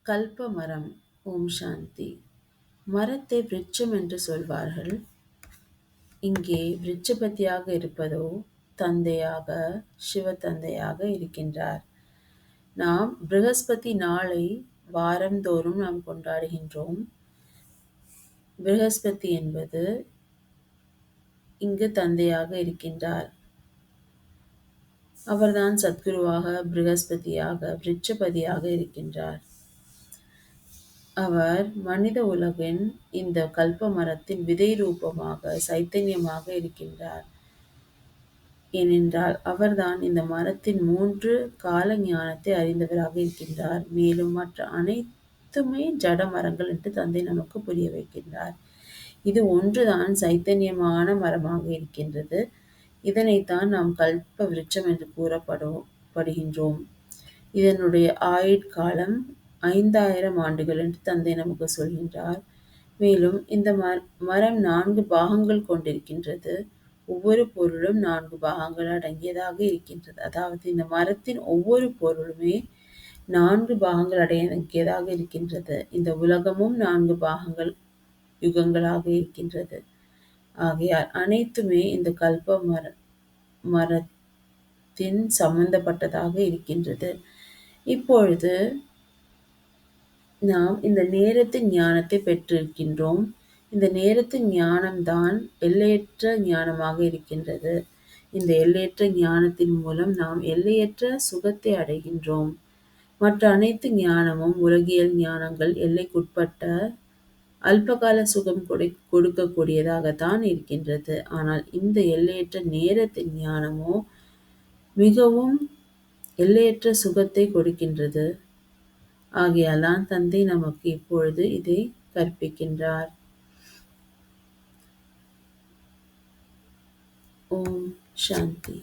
கல்ப மரம். ஓம் சாந்தி. மரத்தை விருட்சம் என்று சொல்வார்கள். இங்கே விருட்சபதியாக இருப்பதோ தந்தையாக, சிவ தந்தையாக இருக்கின்றார். நாம் ப்ரஹஸ்பதி நாளை வாரந்தோறும் நாம் கொண்டாடுகின்றோம். ப்ரஹஸ்பதி என்பது இங்கு தந்தையாக இருக்கின்றார். அவர்தான் சத்குருவாக, ப்ரஹஸ்பதியாக, விருட்சபதியாக இருக்கின்றார். அவர் மனித உலகின் இந்த கல்ப மரத்தின் விதை ரூபமாக, சைத்தன்யமாக இருக்கின்றார். ஏனென்றால் அவர்தான் இந்த மரத்தின் 3 கால ஞானத்தை அறிந்தவராக இருக்கின்றார். மேலும் மற்ற அனைத்துமே ஜட மரங்கள் என்று தந்தை நமக்கு புரிய வைக்கின்றார். இது ஒன்றுதான் சைத்தன்யமான மரமாக இருக்கின்றது. இதனைத்தான் நாம் கல்ப விருட்சம் என்று கூறப்படுகின்றோம். இதனுடைய ஆயுட்காலம் 5000 ஆண்டுகள் என்று தந்தை நமக்கு சொல்கின்றார். மேலும் இந்த மரம் 4 பாகங்கள் கொண்டிருக்கின்றது. ஒவ்வொரு பொருளும் 4 பாகங்கள் அடங்கியதாக இருக்கின்றது. அதாவது இந்த மரத்தின் ஒவ்வொரு பொருளுமே 4 பாகங்கள் அடங்கியதாக இருக்கின்றது. இந்த உலகமும் 4 பாகங்கள் யுகங்களாக இருக்கின்றது. ஆகையால் அனைத்துமே இந்த கல்ப மரத்தின் சம்பந்தப்பட்டதாக இருக்கின்றது. இப்பொழுது நாம் இந்த நேரத்தின் ஞானத்தை பெற்றிருக்கின்றோம். இந்த நேரத்தின் ஞானம்தான் எல்லையற்ற ஞானமாக இருக்கின்றது. இந்த எல்லையற்ற ஞானத்தின் மூலம் நாம் எல்லையற்ற சுகத்தை அடைகின்றோம். மற்ற அனைத்து ஞானமும் உலகியல் ஞானங்கள் எல்லைக்குட்பட்ட அல்பகால சுகம் கொடுக்கக்கூடியதாகத்தான் இருக்கின்றது. ஆனால் இந்த எல்லையற்ற நேரத்தின் ஞானமோ மிகவும் எல்லையற்ற சுகத்தை கொடுக்கின்றது. ஆகையால் தான் தந்தை நமக்கு இப்பொழுது இதை கற்பிக்கின்றார். ஓம் சாந்தி.